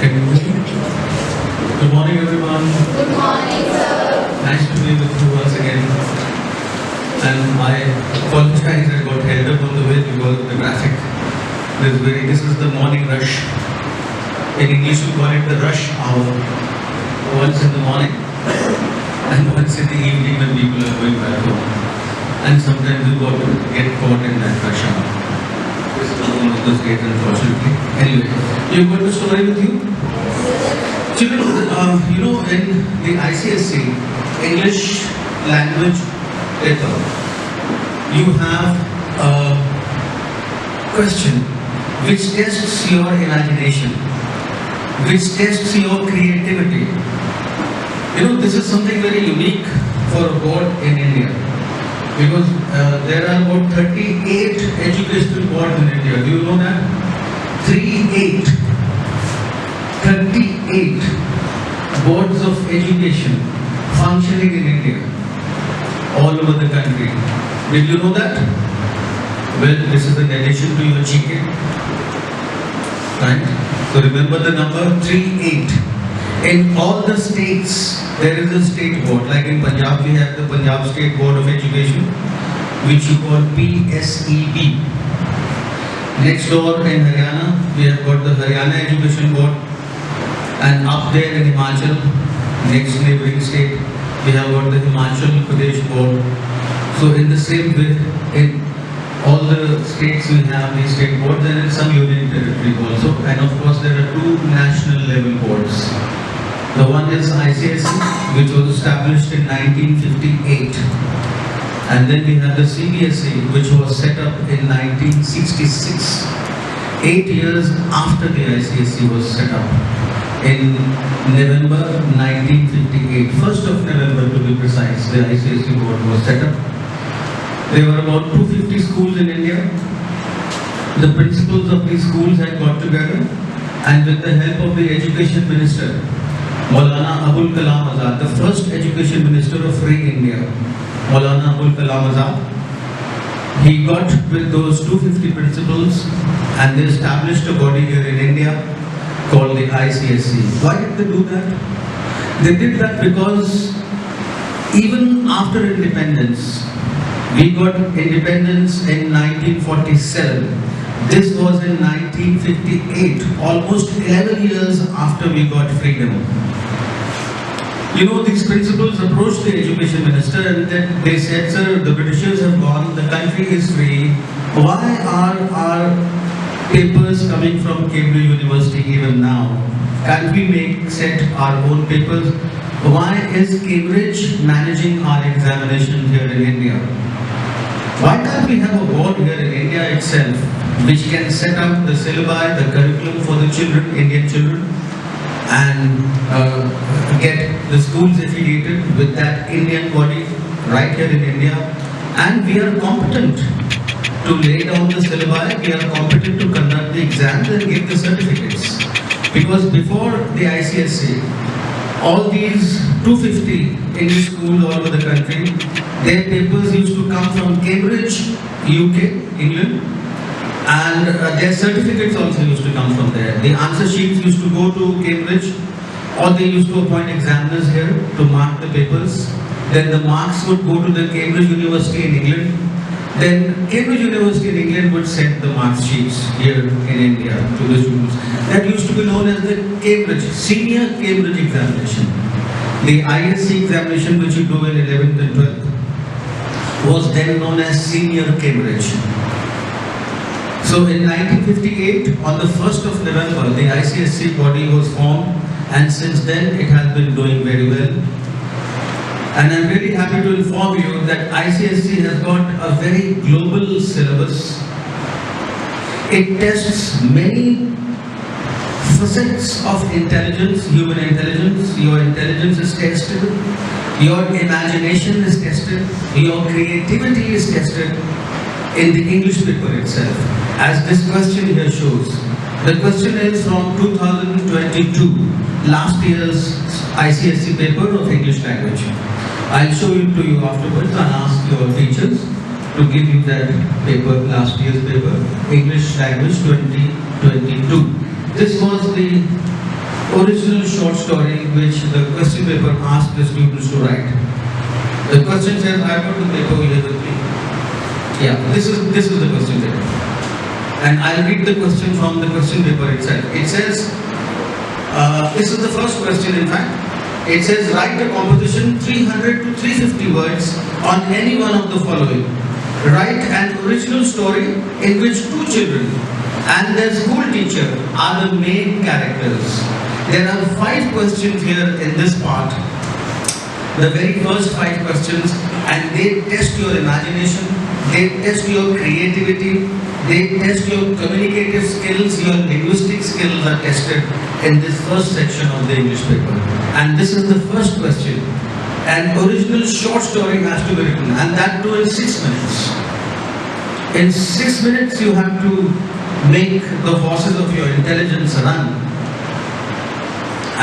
Can you hear me? Good morning, everyone. Good morning, sir. Nice to be with you once again. And I apologize, I got held up on the way because of the traffic. This is the morning rush. In English, we call it the rush hour. Once in the morning and once in the evening when people are going back home. And sometimes you got to get caught in that rush hour. This is one of those days, unfortunately. Anyway, you've got the story with you? Children, in the ICSE English language paper, you have a question which tests your imagination, which tests your creativity. This is something very unique for a board in India because there are about 38 educational boards in India. Do you know that? 38 boards of education functioning in India, all over the country. Did you know that? Well, this is an addition to your GK. Right? So remember the number 38. In all the states, there is a state board. Like in Punjab, we have the Punjab State Board of Education, which you call PSEB. Next door in Haryana, we have got the Haryana Education Board. And up there in Himachal, next neighboring state, we have got the Himachal Pradesh Board. So in the same way, in all the states we have these state boards and in some union territories also. And of course there are two national level boards. The one is ICSE, which was established in 1958. And then we have the CBSE, which was set up in 1966. 8 years after the ICSE was set up. In November 1958, 1st of November to be precise, the ICSE board was set up. There were about 250 schools in India. The principals of these schools had got together and with the help of the education minister, Maulana Abul Kalam Azad, the first education minister of free India, Maulana Abul Kalam Azad, he got with those 250 principals and they established a body here in India called the ICSE. Why did they do that? They did that because even after independence, we got independence in 1947. This was in 1958, almost 11 years after we got freedom. These principals approached the education minister and then they said, sir, the Britishers have gone, the country is free. Why are our papers coming from Cambridge University even now? Can't we set our own papers? Why is Cambridge managing our examinations here in India? Why can't we have a board here in India itself which can set up the syllabi, the curriculum for the children, Indian children, and get the schools affiliated with that Indian body right here in India? And we are competent to lay down the syllabi, we are competent to conduct the exams and give the certificates. Because before the ICSE, all these 250 English schools all over the country, their papers used to come from Cambridge, UK, England, and their certificates also used to come from there. The answer sheets used to go to Cambridge, or they used to appoint examiners here to mark the papers. Then the marks would go to the Cambridge University in England. Then Cambridge University in England would send the mark sheets here in India to the students. That used to be known as the Cambridge, Senior Cambridge Examination. The ISC examination which you do in 11th and 12th was then known as Senior Cambridge. So in 1958, on the 1st of November, the ICSE body was formed and since then it has been doing very well. And I'm really happy to inform you that ICSE has got a very global syllabus. It tests many facets of intelligence, human intelligence. Your intelligence is tested, your imagination is tested, your creativity is tested in the English paper itself. As this question here shows, the question is from 2022, last year's ICSE paper of English language. I'll show it to you afterwards and ask your teachers to give you that paper, last year's paper, English Language 2022. This was the original short story which the question paper asked the students to write. The question says, I got the paper here with me. Yeah, this is the question paper. And I'll read the question from the question paper itself. It says, this is the first question in fact. It says, write a composition 300 to 350 words on any one of the following. Write an original story in which two children and their school teacher are the main characters. There are 5 questions here in this part. The very first 5 questions, and they test your imagination, they test your creativity, they test your communicative skills, your linguistic skills are tested in this first section of the English paper. And this is the first question. An original short story has to be written, and that too in 6 minutes. In 6 minutes you have to make the forces of your intelligence run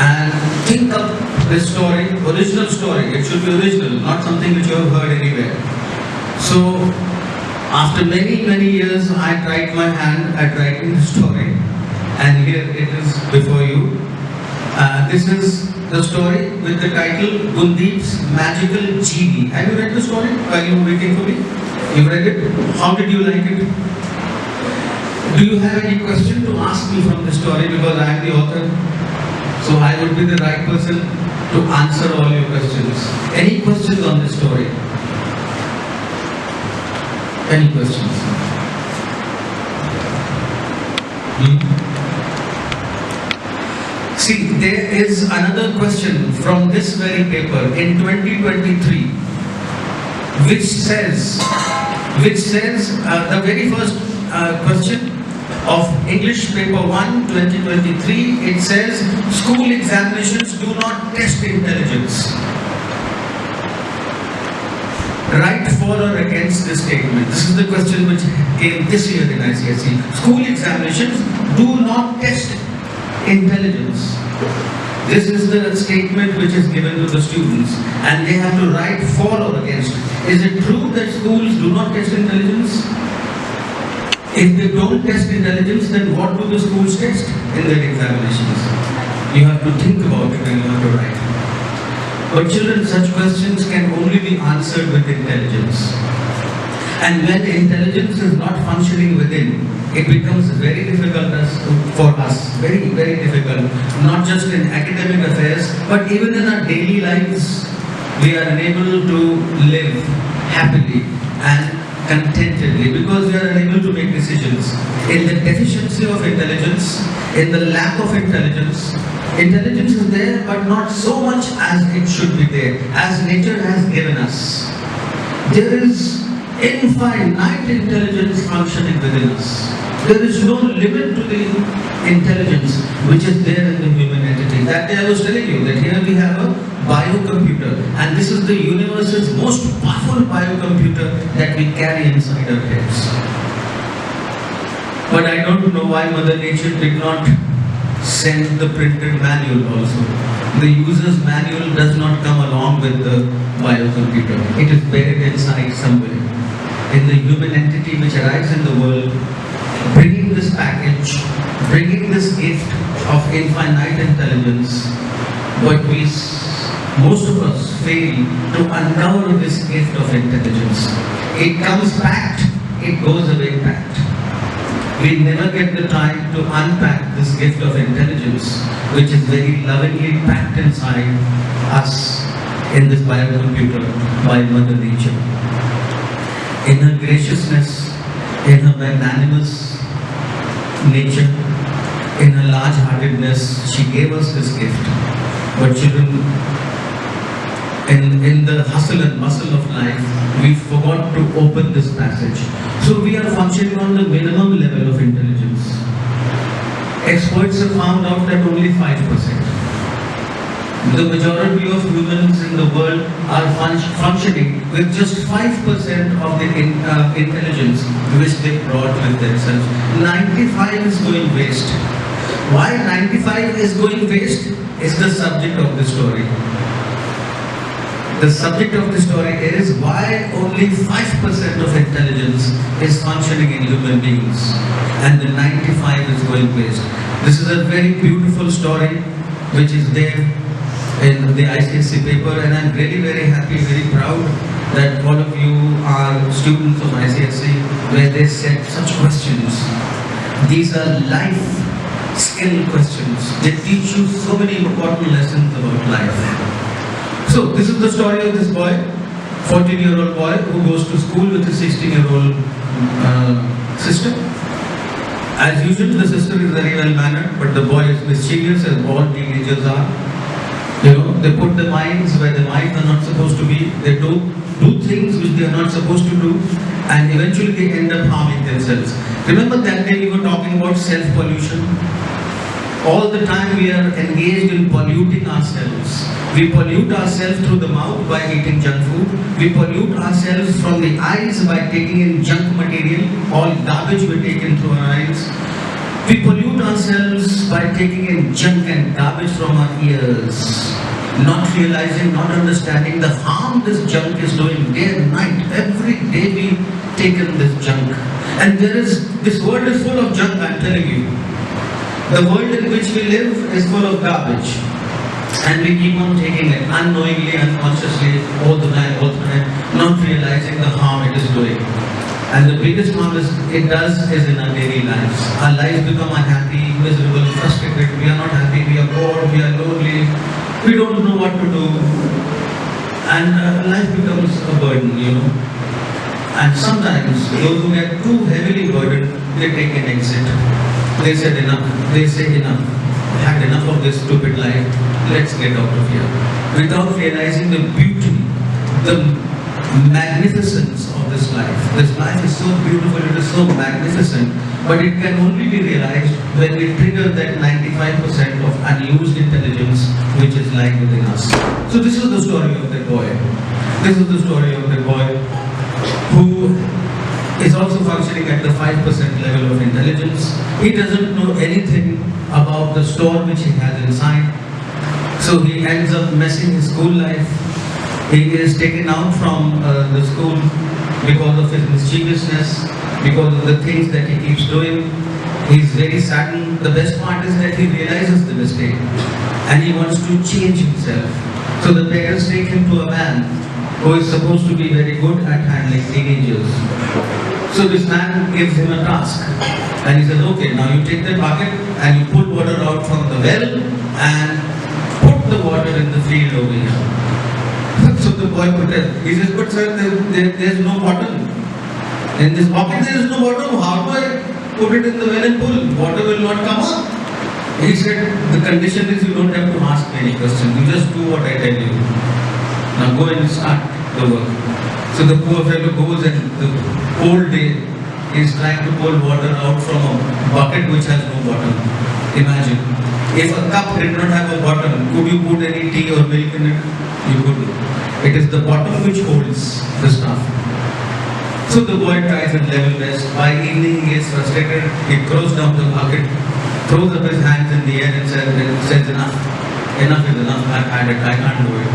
and think up this story, original story. It should be original, not something which you have heard anywhere. So after many years I tried my hand at writing the story, and here it is before you. This is the story with the title Gundeep's Magical Genie. Have you read the story while you were waiting for me? You read it? How did you like it? Do you have any question to ask me from the story, because I am the author? So I would be the right person to answer all your questions. Any questions on this story? Any questions? See, there is another question from this very paper in 2023 which says the very first question of English paper 1 2023, it says school examinations do not test intelligence. Write for or against this statement. This is the question which came this year in ICSE. School examinations do not test intelligence. This is the statement which is given to the students, and they have to write for or against. Is it true that schools do not test intelligence? If they don't test intelligence, then what do the schools test in their examinations? You have to think about it and you have to write. But children, such questions can only be answered with intelligence. And when intelligence is not functioning within, it becomes very difficult for us, very difficult, not just in academic affairs, but even in our daily lives. We are unable to live happily and contentedly because we are unable to make decisions. In the deficiency of intelligence, in the lack of intelligence, intelligence is there but not so much as it should be there, as nature has given us. There is infinite intelligence functioning within us. There is no limit to the intelligence which is there in the human entity. That day I was telling you that here we have a biocomputer, and this is the universe's most powerful biocomputer that we carry inside our heads. But I don't know why Mother Nature did not send the printed manual also. The user's manual does not come along with the biocomputer. It is buried inside somewhere in the human entity which arrives in the world, bringing this package, bringing this gift of infinite intelligence. But most of us fail to uncover this gift of intelligence. It comes packed, it goes away packed. We never get the time to unpack this gift of intelligence, which is very lovingly packed inside us in this biocomputer by Mother Nature. In her graciousness, in her magnanimous nature, in her large-heartedness, she gave us this gift. But children, in the hustle and bustle of life, we forgot to open this passage. So we are functioning on the minimum level of intelligence. Experts have found out that only 5%. The majority of humans in the world are functioning with just 5% of the intelligence which they brought with themselves. 95 is going waste. Why 95 is going waste is the subject of the story. The subject of the story is why only 5% of intelligence is functioning in human beings and the 95 is going waste. This is a very beautiful story which is there in the ICSE paper, and I'm really very happy, very proud that all of you are students of ICSE, where they set such questions. These are life skill questions. They teach you so many important lessons about life. So this is the story of this boy, 14-year-old boy who goes to school with his 16-year-old sister. As usual, the sister is very well mannered, but the boy is mischievous, as all teenagers are. You know, they put their minds where their minds are not supposed to be. They do things which they are not supposed to do, and eventually they end up harming themselves. Remember that day we were talking about self-pollution? All the time we are engaged in polluting ourselves. We pollute ourselves through the mouth by eating junk food. We pollute ourselves from the eyes by taking in junk material, all garbage we take in through our eyes. We pollute ourselves by taking in junk and garbage from our ears, not realizing, not understanding the harm this junk is doing day and night. Every day we take in this junk. And this world is full of junk, I'm telling you. The world in which we live is full of garbage. And we keep on taking it unknowingly, unconsciously, all the time, not realizing the harm it is doing. And the biggest harm it does is in our daily lives. Our lives become unhappy, miserable, frustrated. We are not happy, we are bored, we are lonely. We don't know what to do. And life becomes a burden, you know. And sometimes those who get too heavily burdened, they take an exit. They said enough. They say enough. I had enough of this stupid life. Let's get out of here. Without realizing the beauty, the magnificence of this life. This life is so beautiful, it is so magnificent, but it can only be realized when we trigger that 95% of unused intelligence which is lying within us. So this is the story of that boy. This is the story of that boy who is also functioning at the 5% level of intelligence. He doesn't know anything about the store which he has inside. So he ends up messing his school life. He is taken out from the school because of his mischievousness, because of the things that he keeps doing. He's very saddened. The best part is that he realizes the mistake and he wants to change himself. So the parents take him to a man who is supposed to be very good at handling teenagers. So this man gives him a task and he says, okay, now you take that bucket and you pull water out from the well and put the water in the field over here. So the boy protests. He says, but sir, there is no bottle. In this bucket there is no bottle. How do I put it in the well and pull? Water will not come up. He said, the condition is you don't have to ask me any questions. You just do what I tell you. Now go and start the work. So the poor fellow goes and the whole day he is trying to pull water out from a bucket which has no bottom. Imagine. If a cup did not have a bottom, could you put any tea or milk in it? You couldn't. It is the bottom which holds the stuff. So the boy tries at level best. By evening he is frustrated. He throws down the bucket, throws up his hands in the air and says enough. Enough is enough. I've had it. I can't do it.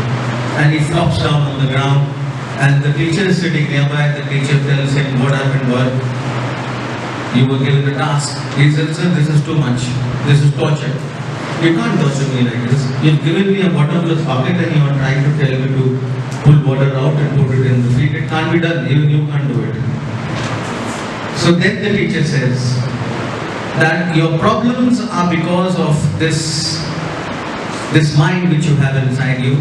And he flops down on the ground. And the teacher is sitting nearby. The teacher tells him, what happened, boy? You were given a task. He said, sir, this is too much. This is torture. You can't torture me like this. You've given me a bottomless bucket and you are trying to tell me to pull water out and put it in the field. It can't be done. Even you can't do it. So then the teacher says that your problems are because of this mind which you have inside you,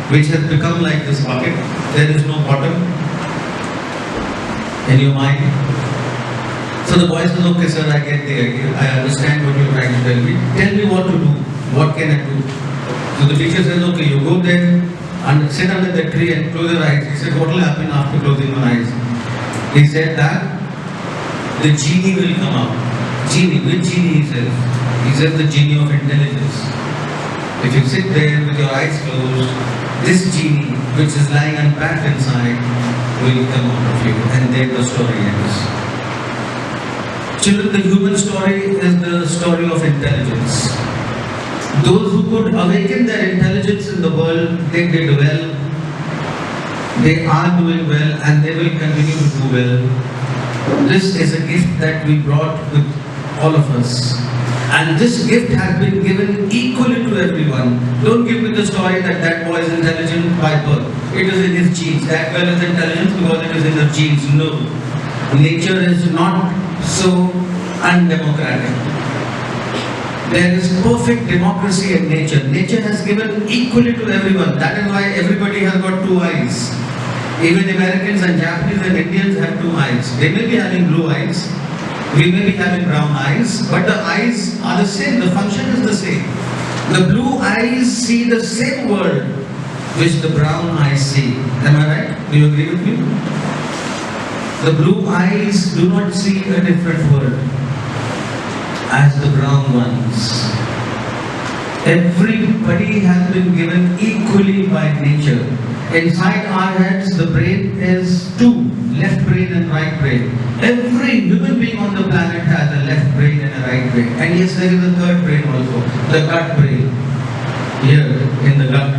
which has become like this bucket. There is no bottom in your mind. So the boy says, okay sir, I get the idea. I understand what you're trying to tell me. Tell me what to do. What can I do? So the teacher says, okay, you go there and sit under the tree and close your eyes. He said, what will happen after closing your eyes? He said that the genie will come out. Genie, which genie he says? He says the genie of intelligence. If you sit there with your eyes closed, this genie, which is lying unpacked inside, will come out of you. And then the story ends. Children, the human story is the story of intelligence. Those who could awaken their intelligence in the world, they did well. They are doing well and they will continue to do well. This is a gift that we brought with all of us. And this gift has been given equally to everyone. everyone. Don't give me the story that that boy is intelligent by birth. It is in his genes. That girl is intelligent because it is in her genes. No. Nature is not so undemocratic. There is perfect democracy in nature. Nature has given equally to everyone. That is why everybody has got two eyes. Even Americans and Japanese and Indians have two eyes. They may be having blue eyes, we may be having brown eyes, but the eyes are the same, the function is the same. The blue eyes see the same world which the brown eyes see. Am I right? Do you agree with me? The blue eyes do not see a different world as the brown ones. Everybody has been given equally by nature. Inside our heads, the brain is two, left brain and right brain. Every human being on the planet has a left brain and a right brain. And yes, there is a third brain also, the gut brain. Here in the gut.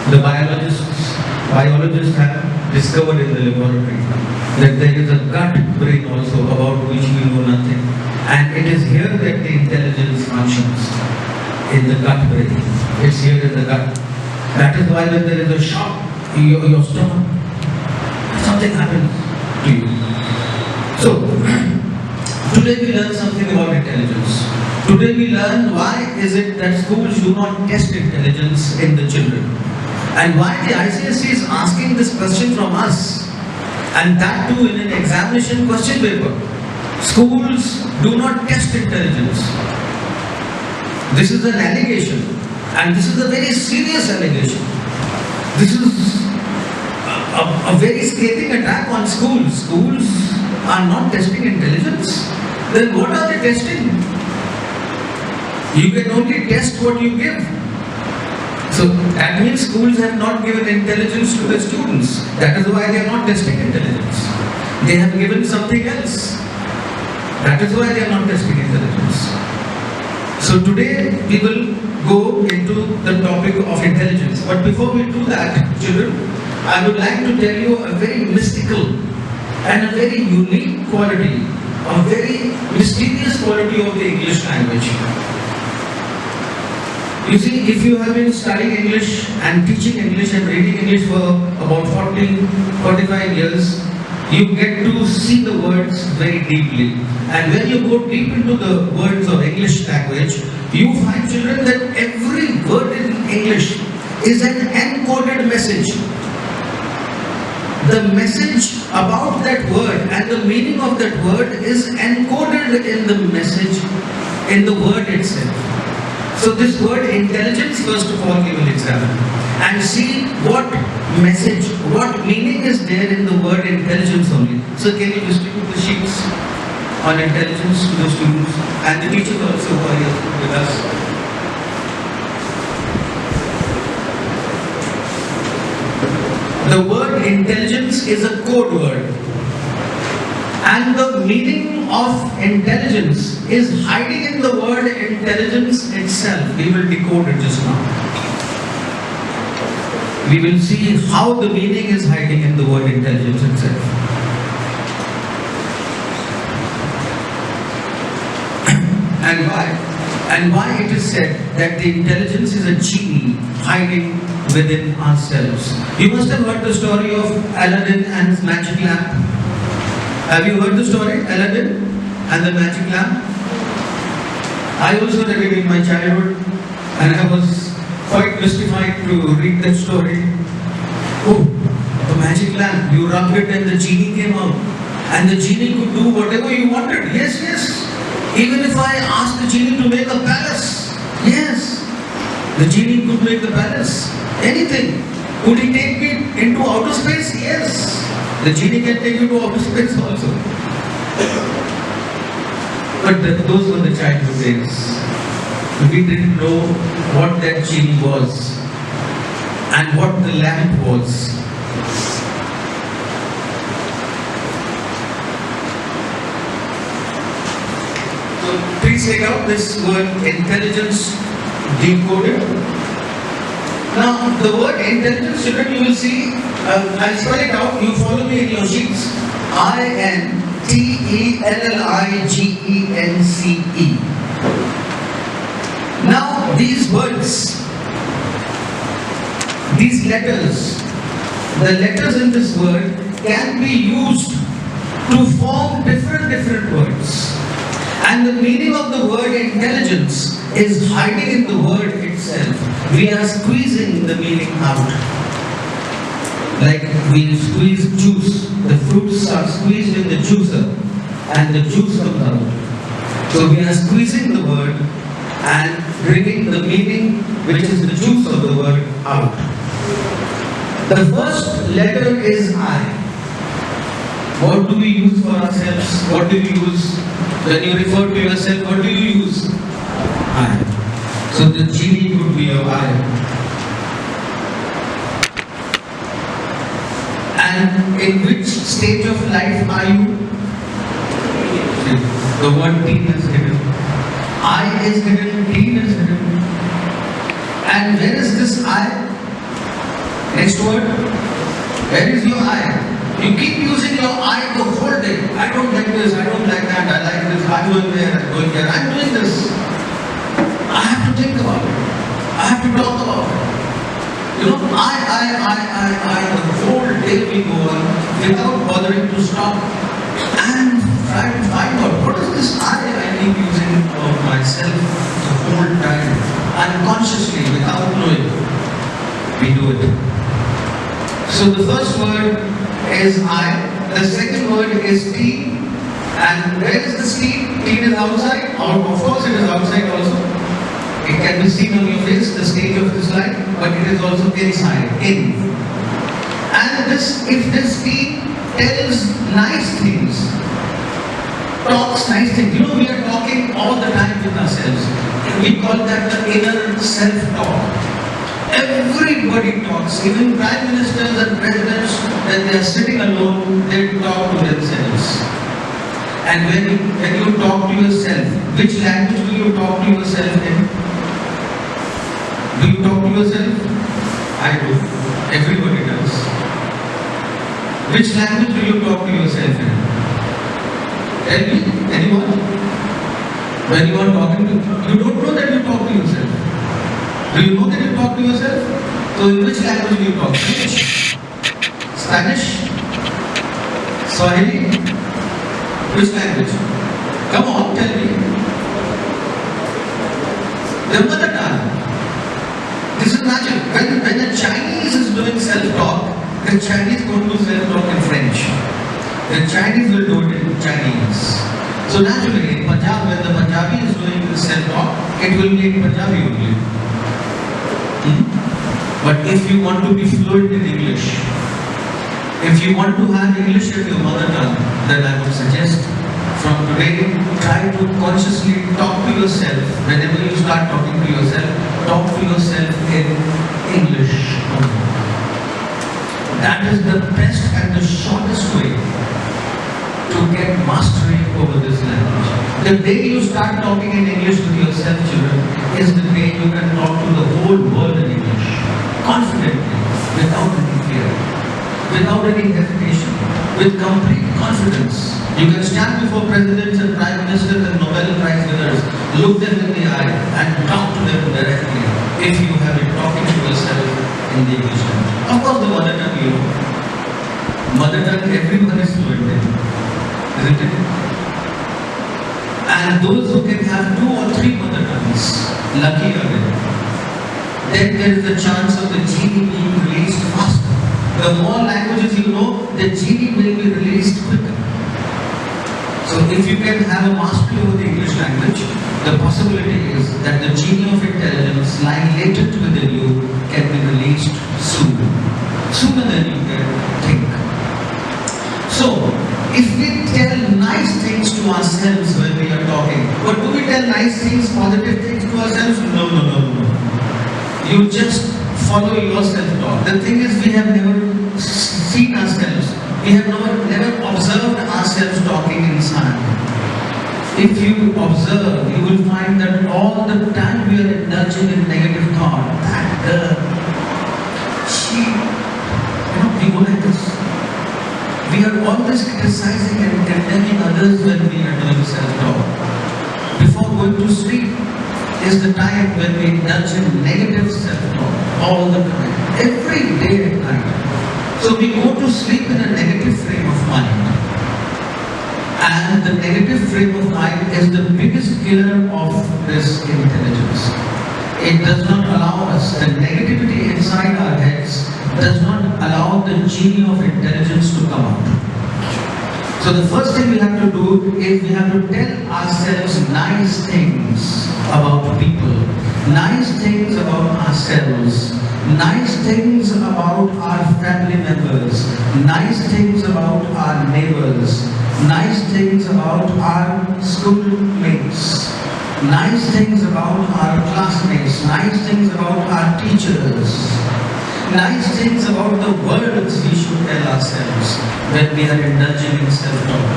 The biologists have discovered in the laboratory that there is a gut brain also about which we know nothing. And it is here that the intelligence functions. In the gut brain. It's here in the gut. That is why when there is a shock in your stomach, something happens to you. So, today we learn something about intelligence. Today we learn why is it that schools do not test intelligence in the children. And why the ICSE is asking this question from us. And that too in an examination question paper. Schools do not test intelligence. This is an allegation, and this is a very serious allegation. This is a very scathing attack on schools. Schools are not testing intelligence. Then what are they testing? You can only test what you give. So that means schools have not given intelligence to the students. That is why they are not testing intelligence. They have given something else. That is why they are not testing intelligence. So today we will go into the topic of intelligence. But before we do that, children, I would like to tell you a very mystical and a very unique quality, a very mysterious quality of the English language. You see, if you have been studying English and teaching English and reading English for about 45 years, you get to see the words very deeply. And when you go deep into the words of English language, you find, children, that every word in English is an encoded message. The message about that word and the meaning of that word is encoded in the message, in the word itself. So this word intelligence, first of all, we will examine and see what message, what meaning is there in the word intelligence only. So can you distribute the sheets on intelligence to the students and the teachers also who are here with us? The word intelligence is a code word. And the meaning of intelligence is hiding in the word intelligence itself. We will decode it just now. We will see how the meaning is hiding in the word intelligence itself. And why? And why it is said that the intelligence is a genie hiding within ourselves. You must have heard the story of Aladdin and his magic lamp. Have you heard the story, Aladdin and the magic lamp? I also read it in my childhood and I was quite mystified to read that story. Oh, the magic lamp, you rubbed it and the genie came out. And the genie could do whatever you wanted. Yes, yes. Even if I asked the genie to make a palace, yes, the genie could make the palace. Anything. Could he take me into outer space? Yes. The genie can take you to outer space also. But those were the childhood days. We didn't know what that genie was and what the lamp was. So please take out this word intelligence decoded. Now the word intelligence, children, you will see, I'll spell it out, you follow me in your sheets. I-N-T-E-L-L-I-G-E-N-C-E. Now these words, these letters, the letters in this word can be used to form different words. And the meaning of the word intelligence is hiding in the word itself. We are squeezing the meaning out. Like we squeeze juice, the fruits are squeezed in the juicer and the juice comes out. So we are squeezing the word and bringing the meaning, which is the juice of the word, out. The first letter is I. What do we use for ourselves? What do you use when you refer to yourself? What do you use? I. So the genie could be your I. And in which stage of life are you? The word teen is hidden. I is hidden, teen is hidden. And where is this I? Next word. Where is your I? You keep using your I the whole day. I don't like this, I don't like that, I like this, I'm going there, I'm going there, I'm doing this. I have to think about it. I have to talk about it. You know, I, the whole day we go on without bothering to stop and try to find out what is this I keep using of myself the whole time. Unconsciously, without knowing, we do it. So the first word is I, the second word is teen, and where is this teen? Teen is outside, of course it is outside also. It can be seen on your face, the stage of this life, but it is also inside, in. And this, if this teen tells nice things, talks nice things, you know, we are talking all the time with ourselves. We call that the inner self-talk. Everybody talks, even prime ministers and presidents, when they are sitting alone, they talk to themselves. And when you talk to yourself, which language do you talk to yourself in? Do you talk to yourself? I do. Everybody does. Which language do you talk to yourself in? Tell me, anyone? When you are talking to, you don't know that you talk to yourself. Do you know that you talk to yourself? So in which language do you talk? English? Spanish? Swahili? Which language? Come on, tell me. The mother tongue. This is natural. When the Chinese is doing self-talk, the Chinese won't do self-talk in French. The Chinese will do it in Chinese. So naturally, in Punjab, when the Punjabi is doing self-talk, it will be in Punjabi only. But if you want to be fluent in English, if you want to have English as your mother tongue, then I would suggest from today, try to consciously talk to yourself. Whenever you start talking to yourself, talk to yourself in English. That is the best and the shortest way to get mastery over this language. The day you start talking in English with yourself, children, is the day you can talk to the whole world in English. Confidently, without any fear, without any hesitation, with complete confidence. You can stand before presidents and prime ministers and Nobel Prize winners, look them in the eye and talk to them directly if you have been talking to yourself in the English language. Of course, the mother tongue, you know. Mother tongue, everyone is fluent in, isn't it? And those who can have 2 or 3 mother tongues, lucky are they. Then there is the chance of the genie being released faster. The more languages you know, the genie will be released quicker. So if you can have a mastery over the English language, the possibility is that the genie of intelligence lying latent within you can be released soon. Sooner than you can think. So, if we tell nice things to ourselves when we are talking, but do we tell nice things, positive things to ourselves? No. You just follow your self-talk. The thing is, we have never seen ourselves. We have never observed ourselves talking inside. If you observe, you will find that all the time we are indulging in negative thought. That girl, she, we go like this. We are always criticizing and condemning others when we are doing self-talk. Before going to sleep, is the time when we indulge in negative self-talk all the time, every day at night. So we go to sleep in a negative frame of mind. And the negative frame of mind is the biggest killer of this intelligence. It does not allow us, the negativity inside our heads does not allow the genie of intelligence to come out. So the first thing we have to do is we have to tell ourselves nice things about people, nice things about ourselves, nice things about our family members, nice things about our neighbors, nice things about our schoolmates, nice things about our classmates, nice things about our teachers, nice things about the words we should tell ourselves when we are indulging in self-talk.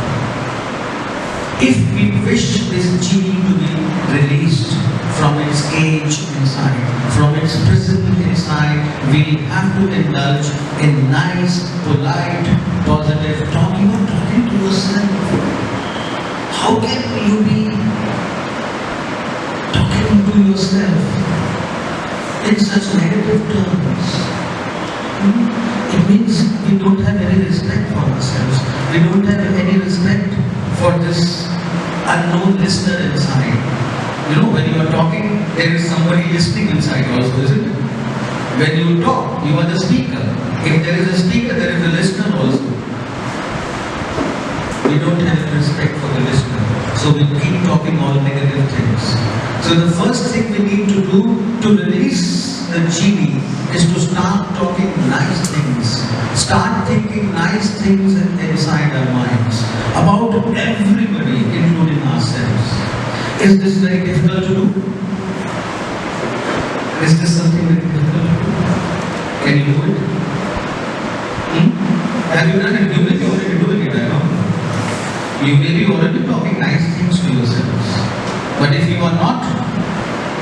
If we wish this genie to be released from its cage inside, from its prison inside, we have to indulge in nice, polite, positive talking or talking to yourself. How can you be talking to yourself in such negative terms? It means we don't have any respect for ourselves. We don't have any respect for this unknown listener inside. You know, when you are talking, there is somebody listening inside also, isn't it? When you talk, you are the speaker. If there is a speaker, there is a listener also. We don't have respect for the listener. So we keep talking all negative things. So the first thing we need to do to release the genie is to start talking nice things. Start thinking nice things inside our minds about everybody, including ourselves. Is this very difficult to do? Is this something very difficult to do? Can you do it? Have you done it? You may be already doing it, I know. You may be already talking nice things to yourselves. But if you are not,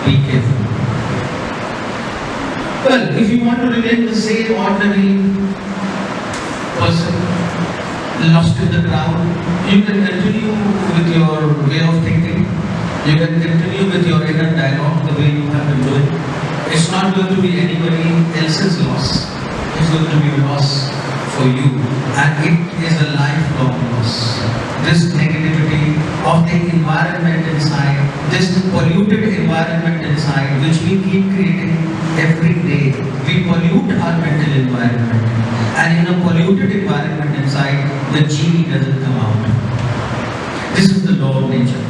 be careful. Well, if you want to remain the same ordinary person, lost in the crowd, you can continue with your way of thinking. You can continue with your inner dialogue the way you have been doing. It's not going to be anybody else's loss. It's going to be a loss for you. And it is a lifelong loss. This negativity of the environment inside, this polluted environment inside, which we keep creating every day, we pollute our mental environment. And in a polluted environment inside, the genie doesn't come out. This is the law of nature.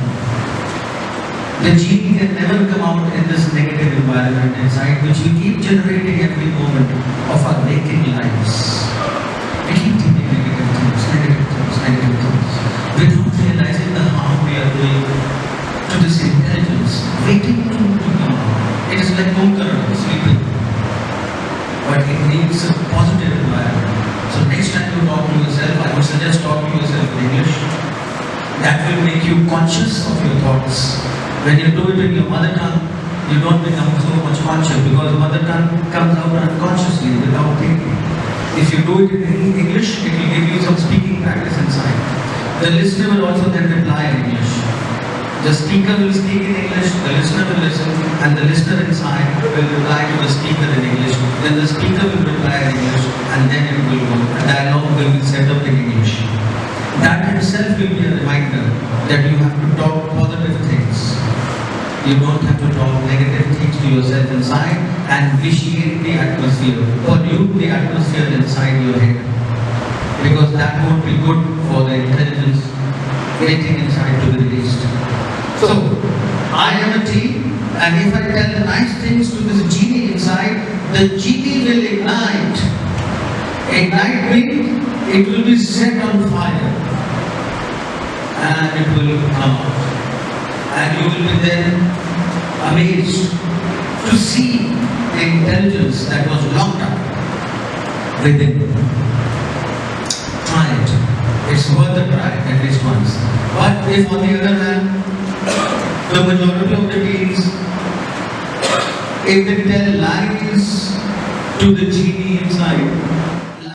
The genie can never come out in this negative environment inside, which we keep generating every moment of our waking lives. We keep thinking negative things, negative things, negative things, without realizing the harm we are doing to this intelligence, waiting to come out. It is like conqueror sleeping, but it needs a positive environment. So next time you talk to yourself, I would suggest talk to yourself in English. That will make you conscious of your thoughts. When you do it in your mother tongue, you don't become so much conscious because mother tongue comes out unconsciously without thinking. If you do it in English, it will give you some speaking practice inside. The listener will also then reply in English. The speaker will speak in English, the listener will listen, and the listener inside will reply to the speaker in English. Then the speaker will reply in English, and then it will go. A dialogue will be set up in English. That itself will be a reminder that you have to talk positive things. You don't have to talk negative things to yourself inside and vitiate the atmosphere, pollute the atmosphere inside your head. Because that won't be good for the intelligence waiting inside to be released. So, I am a tea, and if I tell nice things to this genie inside, the genie will ignite. Ignite means it will be set on fire. And it will come out. And you will be then amazed to see the intelligence that was locked up within. Try it. It's worth a try at least once. But if on the other hand, the majority of the teens, if they tell lies to the genie inside,